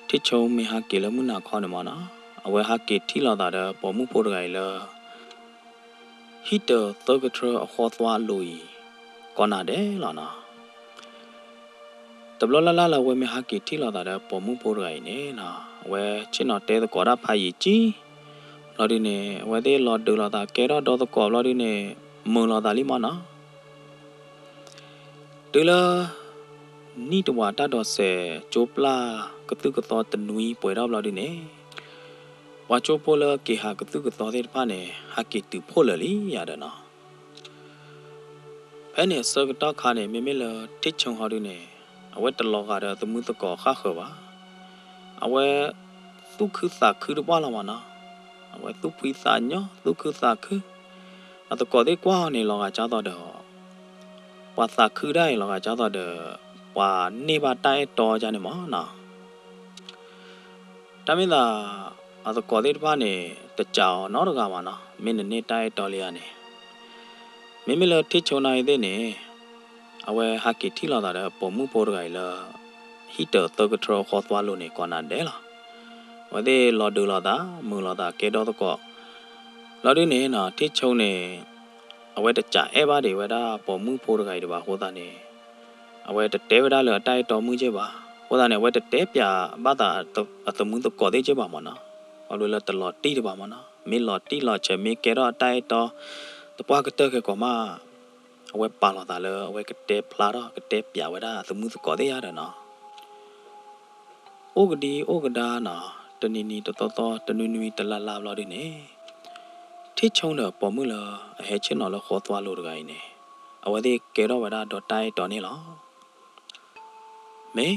ထိချုံမေဟာကေလမှုနာခေါ်နေမနော်အဝဲဟာကေထီလော်တာတော့ပေါ်မှုဖို့တကကြီးလောဟီတာတော့ကထရအခေါ်သွားလို့ကောနာတယ်လားနော်တဘလလာဝဲမဟာကေထီလာတာပေါ်မှုဖို့ရိုင်းနေနော်ဝဲချင်းတော့တဲကောရဖိုင်ကြီးလော်ဒီနေဝဲသေးလော်ဒူလာတာကဲတော့တော့ကောလော်ဒီနေမွန်လာတာလီမနော်ဒူလာနီတဝါတတော့ဆဲဂျိုပလာကတုကတော့တနွီပွေတော့လော်ဒီနေဝါချိုပိုလာကေဟာကတုကတော့တဲ့ဖာနေဟာကေတူဖို့လလီရတယ်နော်ဖဲနေစကတော့ခါနေမေလာတိချုံဟော်ဒီနေအဝဲတလောကတော့သမှုတကောခါခောပါအဝဲသူခစာခရပါလာမနာအဝဲသူဖိစာညသူခစာခအတကောတဲ့ကွာနေလောကကြတော့တော့ပွာစာခได้လောကကြတော့တော့ပွာနေပါတိုက်တော်ကြနေမနော်တမင်းသာအတကောတဲ့ဘာနေတကြောင်တော့ကမှာနော်မင်းနေတိုက်တော်လေးရနေမိလထိချုံနိုင်တဲ့နေအဝဲဟာကီထီလာတာပေါ်မှုပေါ်ရိုင်လာဟီတာတော့ကထရခေါ်သွားလို့နေကောနာဒဲလားဝဲလော်ဒူလာတာမူလာတာကဲတော့တော့လော်ဒီနေနော်ထိချုံနေအဝဲတကြအဲပါတွေဝဲတာပေါ်မှုပေါ်ရိုင်တပါဟောတာနေအဝဲတဲဝဲတာလအတိုက်တော်မှုချေပါဟောတာနေဝဲတဲပြဘာတာအတမှုတော့ကောသေးချေပါမနော်ဘာလို့လဲတလော်တီတပါမနော်မင်းလော်တီလော်ချေမီကဲတော့အတိုက်တော်တပွားကတဲ့ကောမအဝဲပါလာတာလေအဝဲကတဲ့ဖလာတော့ကတဲ့ပြဝဲတာသမှုစကောတဲ့ရတယ်နော်ဩကဒါနော်တနီတော်တနွီတလာလာလို့ဒီနေထိချုံတော့ပေါ်မှုလားအဟဲချင်းတော့ခေါ်သွားလို့တကိုင်းနေအဝဲဒီကဲတော့ဝဲတာတော့တိုက်တော်နေလားမေ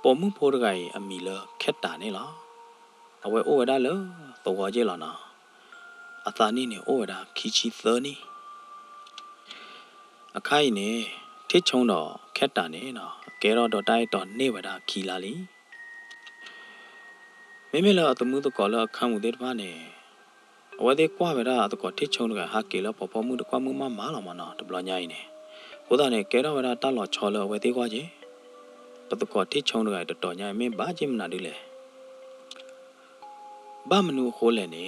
ပေါ်မှုဖို့တကိုင်းအမီလားခက်တာနေလားအဝဲဩဝဲတာလေတော့ကြည့်လားနော် အသာနီနဲ့အိုဝဒါခီချီသနီအခိုင်နဲ့ထိချုံတော့ခက်တာနဲ့နော်ကဲတော့တိုက်တော့နေဝဒါခီလာလီမိမိလာတမှုတကောလာခံမှုတဲ့ဘာနဲ့အဝဲတဲ့ကွာဝဒါတကောထိချုံကဟာကေလာပေါ်မှုတကွာမှုမမာလာမနော်တဘလညိုင်းနေဘုဒ္ဓနဲ့ကဲတော့ဝဒါတလောချော်လောဝဲတဲ့ကွာကြီးပတကောထိချုံကတော်တော်ညိုင်းမင်းဘာချင်းမနာဒီလေဘာမနုခိုးလဲနေ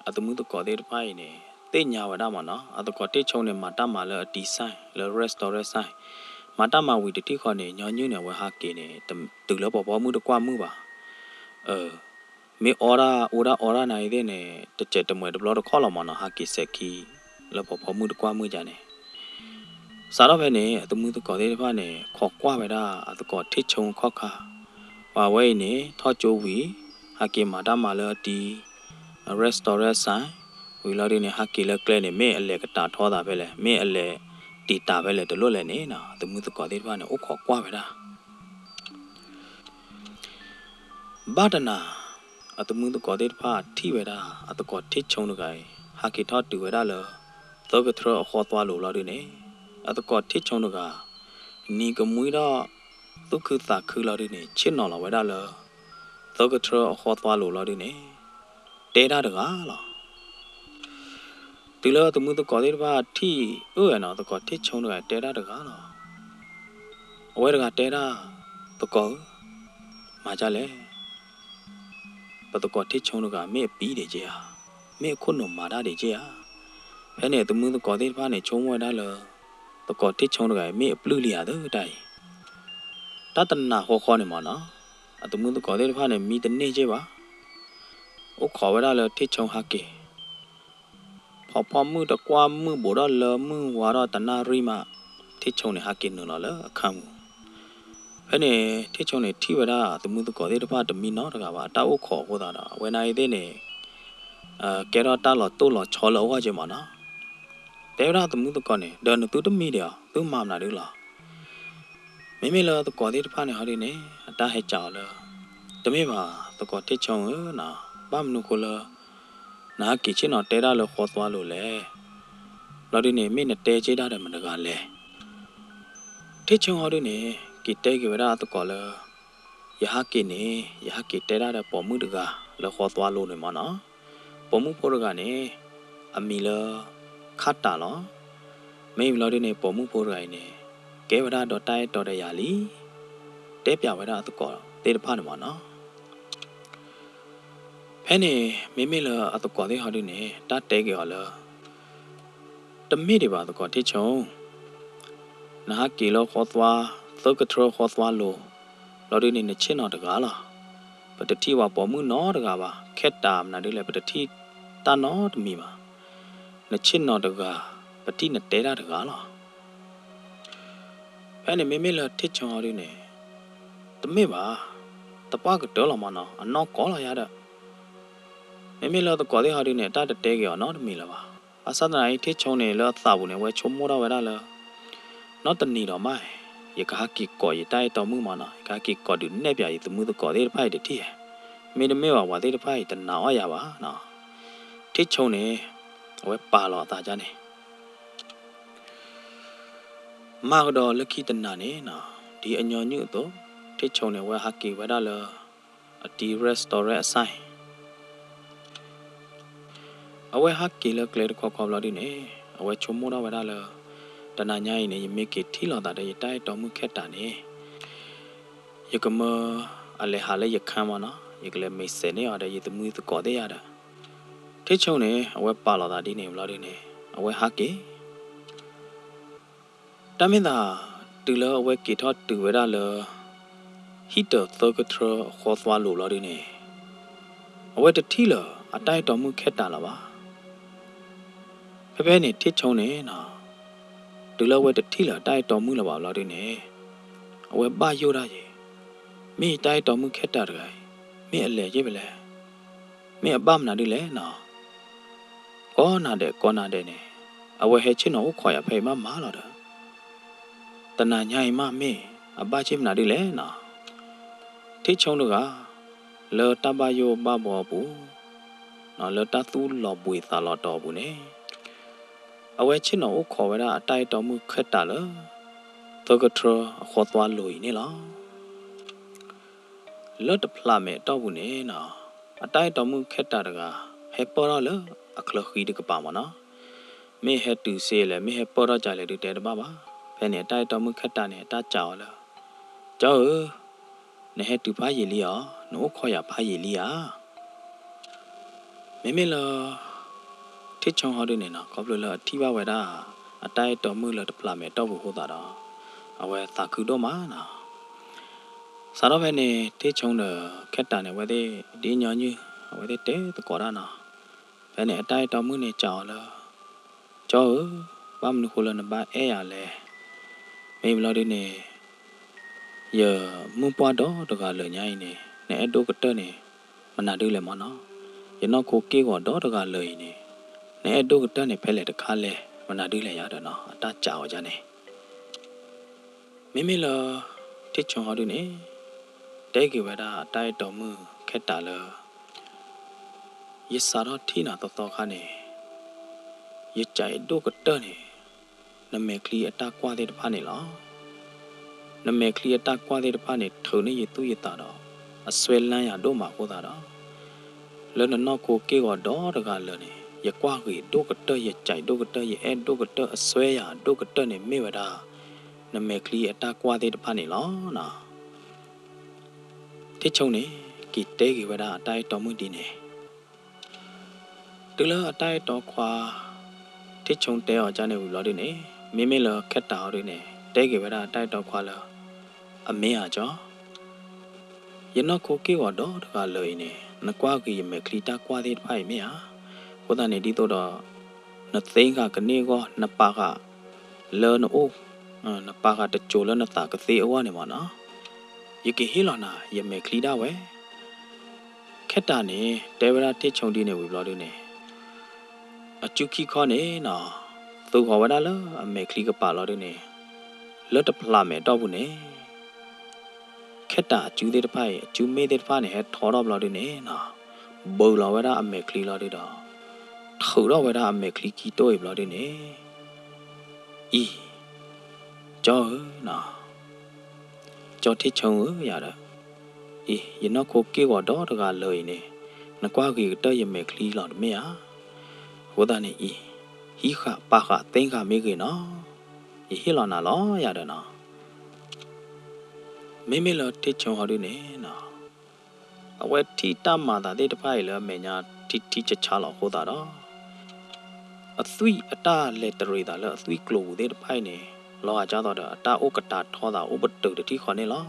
အတမှုတကောတဲ့ဖိုင်နေတေညာဝဒါမနော်အတကောထိချုံနဲ့မာတမလာဒီဆိုင်လောရက်စတော်ရက်ဆိုင်မာတမဝီတတိခေါ်နေညောညွနဲ့ဝဲဟာကေနေတူလောပေါ်မှုတကွာမှုပါမေအော်ရာနိုင်တဲ့နဲ့တကြက်တမွေတဘလတော့ခေါ်လာမနော်ဟာကေဆက်ကီလောပေါ်မှုတကွာမှုကြနေစားတော့ပဲနေအတမှုတကောတဲ့ဖာနေခေါ်ကွာပဲတာအတကောထိချုံခေါ်ခါဝါဝဲနေထော့ကျိုးဝီဟာကေမာတမလာဒီရက်စတော်ရက်ဆိုင်ဝီလာဒီနေဟာကေလကလဲနေမေအလေကတာထောတာပဲလေမေအလေတီတာပဲလေတလို့လည်းနေနော်အတမှုတကောတဲ့ဖာနေအိုခေါ်ကွာပဲတာဘာဒနာအတမှုတကောတဲ့ဖာထိဝဲတာအတကောထိချုံတကိုင်ဟာကေထောတူဝဲတာလောသောကထရအခေါ်သွားလို့လာဒီနေအတကောထိချုံတကနီကမွေတော့ဒုက္ခသာခူလာဒီနေချစ်နော်လာဝဲတာလောသောကထရအခေါ်သွားလို့လာဒီနေတဲတာတကားလားဒီလောတမှုတကောတဲ့ဖာထိဥရနော်တကောထိချုံတကတဲတာတကားလားအဝဲတကတဲတာတကောမာကြလဲပတကောထိချုံတကမေပြီးတယ်ကြီးဟာမေခုနမာတာတယ်ကြီးဟာဖဲနဲ့တမှုတကောတဲ့ဖာနဲ့ချုံဝဲတာလောတကောထိချုံတကမေပလူလီရတဲ့တိုင်တတနာဟောခေါ်နေမနော်အတမှုတကောတဲ့ဖာနဲ့မိတနေကြီးပါအိုခေါ်ဝဲတာလောထိချုံဟာကေဖော်မှုတကွာမှုဘောတော့လောမှုဝါတော့တနာရိမထိချုံနေဟာကေနော်လောအခမ်းမှုဖဲနဲ့ထိချုံနေထိဝဲတာတမှုတကောတဲ့ဖာတမီနော်တကပါတာအိုခေါ်ဟောတာဝဲနိုင်တဲ့နေကဲတော့တာလောတိုးလောချောလောဟောကြမနော်တဲရတမှုတကောနေဒန်တူတမီတယ်သူမမနာလို့လားမိလောတကောတဲ့ဖာနေဟာဒီနေအတားဟဲကြော်လောတမေပါတကောထိချုံနော်ဘာမနုကိုလောနာကီချင်းတော့တဲရလောခေါ်သွားလို့လေလော်ဒီနေမိနဲ့တဲချေးတာတယ်မတကလဲထိချုံဟောဒီနေကီတဲကဝရတကောလောယဟကေနေယဟကေတဲရတဲ့ပေါ်မှုတကလောခေါ်သွားလို့နေမနော်ပေါ်မှုဖို့ကနေအမီလခတ်တာလောမေလော်ဒီနေပေါ်မှုဖို့ရိုင်းနေကဲဝရတော့တိုက်တော်တဲ့ရလီတဲပြဝရတကောတေတဖာနေမနော်ဖဲနေမိလအတကောတဲ့ဟာဒီနေတတဲကေဟောလောတမိတွေပါတကောထိချုံနာကီလောခေါ်သွားသောကထရခေါ်သွားလို့လော်ဒီနေချင်းတော့တကားလားပတတိဝပေါ်မှုနော်တကားပါခက်တာမနာဒီလေပတတိတနော်တမီပါနချင်းတော့တကားပတိနဲ့တဲတာတကားလားဖဲနေမိလထိချုံဟာဒီနေတမိပါတပကတော်လာမနော်အနော်ကောလာရတဲ့မိလောတကောတဲ့ဟာဒီနဲ့တတဲကေရောနော်တမီလာပါအစဒနာထိချုံနေလောသဘူးနေဝဲချုံမိုးတော့ဝဲတာလောနော်တနီတော့မိုင်ယကာကီကောရတိုက်တော်မှုမနော်ယကာကီကောဒီနဲ့ပြရသမှုတကောတဲ့ဖိုက်တတိမေတမေဝဝတဲ့ဖိုက်တနာဝရပါနော်ထိချုံနေဝဲပါလောတာကြနေမာတော့လခိတနာနေနော်ဒီအညောညွတ်တော့ထိချုံနေဝဲဟာကီဝဲတာလောအတီရက်စတော်ရက်အဆိုင်အဝဲဟာကီလကလေခေါ်ခေါ်လာဒီနေအဝဲချုံမိုးတော့ဝဲတာလောတနာညာရင်နေမိကေထီလောတာတဲ့တိုက်တော်မှုခက်တာနေယကမအလေဟာလေယခံမနော်ယကလေမေစနေရတဲ့ယတမှုတကောတဲ့ရတာထိချုံနေအဝဲပါလောတာဒီနေမလားဒီနေအဝဲဟာကီတမင်းသာတူလောအဝဲကေထော့တူဝဲတာလောဟီတသောကထရခေါ်သွားလို့လားဒီနေအဝဲတတိလောအတိုက်တော်မှုခက်တာလားပါဖဲနေထိချုံနေနော်တူလောဝဲတတိလောတိုက်တော်မှုလားပါလားဒီနေအဝဲပါယိုတာရေမိတိုက်တော်မှုခက်တာတကယ်မိအလေရေးပလဲမိအပမနာဒီလေနော်ကောနာတဲ့နေအဝဲဟဲချင်းတော့ခေါ်ရဖေမမာလာတာတနာညာမမေအပချင်းမနာဒီလေနော်ထိချုံတို့ကလောတပယိုပဘောဘူး နော်လတသူလောပွေသာလောတော်ဘူးနေအဝဲချင်းတော့ခေါ်ဝဲတာအတိုက်တော်မှုခက်တာလတော့ကထရခေါ်သွားလို့နေလားလော့တဖလာမဲတော့ဘူးနေနော်အတိုက်တော်မှုခက်တာတကဟဲပေါ်တော့လအခလခီတကပါမနော်မေဟတူစေလေမေဟပေါ်တော့ကြလေတဲ့တပါပါဖဲနေအတိုက်တော်မှုခက်တာနဲ့တကြောက်လားကြောက်နေဟတူဖားရည်လီယောနိုးခေါ်ရဖားရည်လီယာမေလာထိချုံဟောဒနေနော်ကောပလလအထိပါဝဲတာအတိုက်တော်မှုလတဖလာမဲတော့ဘူးဟောတာတော့အဝဲသာခုတော့မှာနော်စားတော့ဖဲနေထိချုံတော့ခက်တာနဲ့ဝဲတဲ့ဒီညောညူဝဲတဲ့တဲတကောရနော်ဖဲနေအတိုက်တော်မှုနဲ့ကြောက်လားကြောက်ဘာမလို့ခေါ်လနဘာအဲရလဲမေမလို့ဒီနေရမွန်ပွားတော့တကလည်းညိုင်းနေနဲ့အတုကတက်နေမနာတူးလဲမနော်ရနော်ကိုကေကောတော့တကလည်းနေနဲ့အတုကတက်နေဖဲလေတခါလဲမနာတူးလဲရတော့နော်အတကြောက်ကြနေမိလာတိချုံဟောတူနေတဲကေဝဒအတိုက်တော်မှုခက်တာလားရစားတော့ထိနာတော့ခါနေရကြိုက်တုကတက်နေနမေကလီအတကွာတဲ့တဖာနေလားနမေကလီအတကွာတဲ့တဖာနေထုံနေရသူရတာတော့အဆွဲလန်းရတော့မှာကိုတာတော့လဲနော်ကိုကေတော့တကလည်းနေရကွာကြီးတုကတက်ရကြိုက်တုကတက်ရအဲတုကတက်အဆွဲရတုကတက်နေမေဝဒနမေကလီအတကွာတဲ့တဖာနေလားနော်တိချုံနေကီတဲကြီးဝဒအတိုက်တော်မှုဒီနေတူလအတိုက်တော်ခွာတိချုံတဲအောင်ကြနေဘူးလို့ဒီနေမေလခက်တာဟောဒီနေတဲကြီးဝဒအတိုက်တော်ခွာလာအမင်းအားကြောရနော်ကိုကေတော့တကလည်းနေနကွာကြီးမေကလီတာကွာတဲ့ဖိုင်မေဟာဟိုတနေဒီတော့နသိန်းကကနေကောနပါကလောနိုနပါကတချိုလနတာကသေးအဝနေမနော်ယကေဟီလောနာယမေကလီတာဝဲခက်တာနေတဲဝရတိချုံဒီနေဝီဘလော်ဒီနေအချူခီခေါနေနော်သူခေါ်ဝဒါလအမေကလီကပါလော်ဒီနေလွတ်တဖလာမဲတော့ဘူးနေခက်တာအကျူသေးတဖိုင်အကျူမေးသေးတဖိုင်နေဟဲထော်တော့ဘလော်ဒီနေနော်ဘူလော်ဝဒါအမေကလီလော်ဒီတော့ထူတော့ဝဒါအမေကလီကီတိုဘလော်ဒီနေအီကြောနော်ကြောတိချုံရတာအေးရနော်ကိုကေတော့တကလည်းနေနကွာကြီးတော့ရမေကလီလော်မေယာဟိုတနေအီဟီခပါခသိန်းခမေကေနော်ဟီလော်နာလောရတယ်နော်မေလော်တိချုံဟောဒီနေနော်အဝဲတီတမတာတဲ့တဖိုင်လဲမေညာတီချချလောဟိုတာတော့အသွိအတလက်တရီတာလဲအသွိကလိုတဲ့တဖိုင်နေလောအကြတော့အတအိုကတာထောတာဥပတုတတိခေါ်နေလော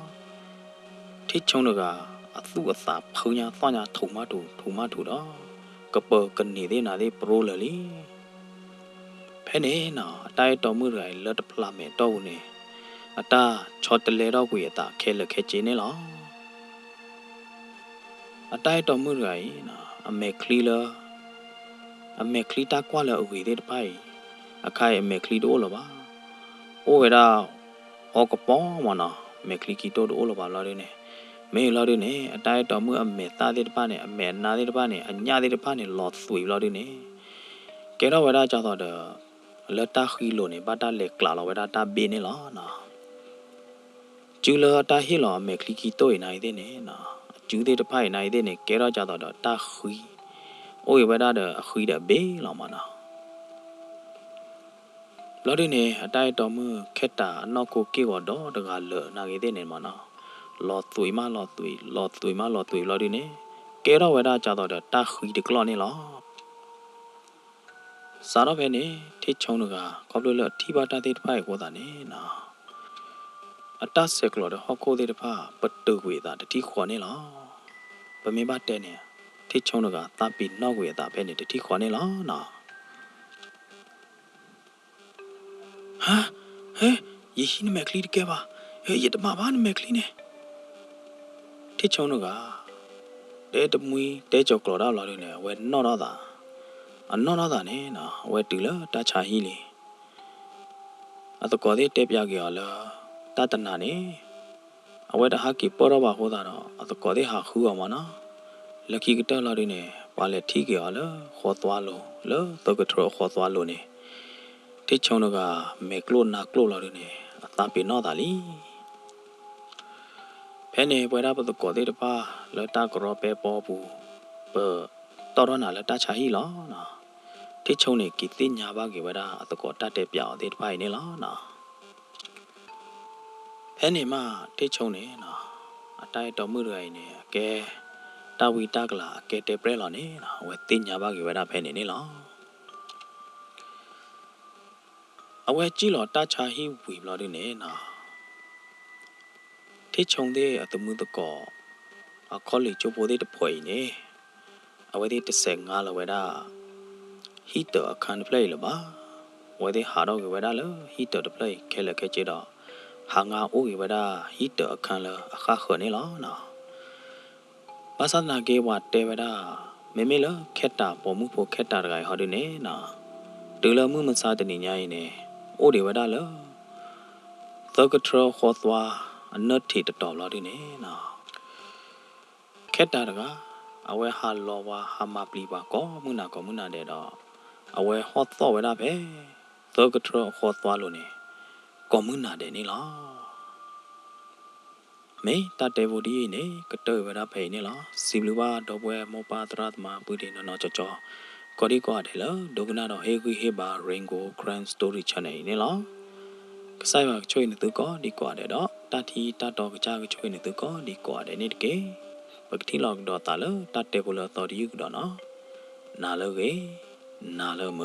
ထိချုံတော့ကအသူအသာဖုံညာသွားညာထုံမတူတော့ကပကနေသေးနာသေးပရိုလလီဖဲနေနော်အတိုက်တော်မှုရိုင်လက်တဖလာမဲတော့နေအတာချော်တလေတော့ကိုရတာခဲလက်ခဲချင်းနေလောအတိုက်တော်မှုရိုင်နော်အမေကလီလာအမေကလီတာကွာလာအဝေးတဲ့ပိုင်အခိုင်အမေကလီတို့လောပါအိုဝဲတာဟောကပေါမနော်မေကလီကီတိုတို့လောပါလာရနေမေလာရနေအတိုက်တော်မှုအမေသားတဲ့တပါနဲ့အမေနာတဲ့တပါနဲ့အညာတဲ့တပါနဲ့လော်သွေလာရနေကဲတော့ဝဲတာကြတော့လက်တာခီလိုနေဘာတာလက်ကလာလောဝဲတာတာဘေးနေလောနော်ကျူလာတာဟီလောမေကလီကီတိုနိုင်တဲ့နေနော်ကျူတဲ့တဖိုင်နိုင်တဲ့နေကဲတော့ကြတော့တာခီအိုဝဲတာခီတဲ့ဘေးလောမနော်လော်ဒီနေအတိုက်တော်မှုခက်တာအနောက်ကိုကေတော့တကလောနာခဲ့တဲ့နေမနော်လော်သွေမလော်သွေလော်ဒီနေကဲတော့ဝဲတာကြတော့တာခီတကလောနေလောစားတော့ပဲနေထိချုံတော့ကကောပလလအထိပါတာတဲ့တဖိုင်ကိုတာနေနော်အတဆက်ကလောဟောကိုတဲ့တဖာပတူဝေတာတတိခေါ်နေလောဗမေဘတဲ့နေထိချုံတော့ကတာပီနောက်ဝေတာပဲနေတတိခေါ်နေလောနော်ဟာဟဲယေရှိနမကလီတကဲပါဟဲရတမဘာနမကလီနေထိချုံတော့ကတဲတမွီတဲကြော်ကလောတော့လာနေဝဲနော်တော့တာအနော်တော့တာနေနော်ဝဲတူလတချာဟီလီအတကောတဲ့တဲပြကြရလားတတနာနေအဝဲတဟာကီပေါ်တော့ပါဟောတာတော့အတကောတဲ့ဟာခူအောင်မနော်လက်ကီကတက်လာနေ ဘာလဲထိကြရလဲခေါ်သွားလို့လဲတော့ကထရခေါ်သွားလို့နေတိချုံတော့ကမေကလို့နာကလို့လာတယ်နေအတာပင်တော့တာလီဖဲနေပွဲတာပတ်ကောတဲ့တပါလတာကရောပဲပေါ်ဘူးပတော်ရနာလတာချာဟီလောနော်တိချုံနေကီတင်ညာပါကေဝတာအတကောတတ်တဲ့ပြောင်းတဲ့တပိုင်းနေလောနော်ဖဲနေမှာတိချုံနေနော်အတိုက်တော်မှုရိုင်းနေကဲတာဝီတကလာကဲတဲ့ပရဲလောနေနော်ဝဲတင်ညာပါကေဝတာဖဲနေနေလောအဝဲကြည့်လောတာချာဟီဝီဘလော်ဒီနေနော်ထိချုံတဲ့အတမှုတကောအခေါ်လီချိုပိုတဲ့တဖွေနေအဝဲတဲ့15လဝဲတာဟီတာအခန်းပလေလပါဝဲတဲ့ဟာတော့ဝဲတာလဟီတာတပလေခဲလခဲချေတော့ဟာငါအိုးဝဲတာဟီတာအခန်းလအခါခနေလောနော်ဘာသာနာကေဝတဲဝဲတာမေမေလခက်တာပေါ်မှုဖို့ခက်တာတကယ်ဟောဒီနေနော်တူလမှုမစားတဲ့ညရင်နေအိုးတွေဝဲတာလသောကထရခေါ်သွားအနတ်ထီတတော်လာဒီနေနော်ခက်တာတကအဝဲဟာလောဝါဟာမပလီပါကောမှုနာတဲ့တော့အဝဲဟော့တော့ဝဲတာပဲသောကထရခေါ်သွားလို့နေကောမှုနာတဲ့နေလားမေတတဲဘူဒီနေကတဲဝဲတာဖေနေလားစီဘလူပါတော့ပွဲမောပါတရတ်မှာပူဒီနော်ချောကောဒီကွာတယ်လားဒုကနာတော့ဟေကွီဟေဘာရင်ဂိုဂရန်စတိုရီချန်နေနေလားကဆိုင်ပါချွေနေသူကောဒီကွာတယ်တော့တတီတတော်ကကြချွေနေသူကောဒီကွာတယ်နေတကေပကတိလောက်တော့တာလတတဲဘူလတော်ဒီယူတော့နော်နာလောကေနာလောမ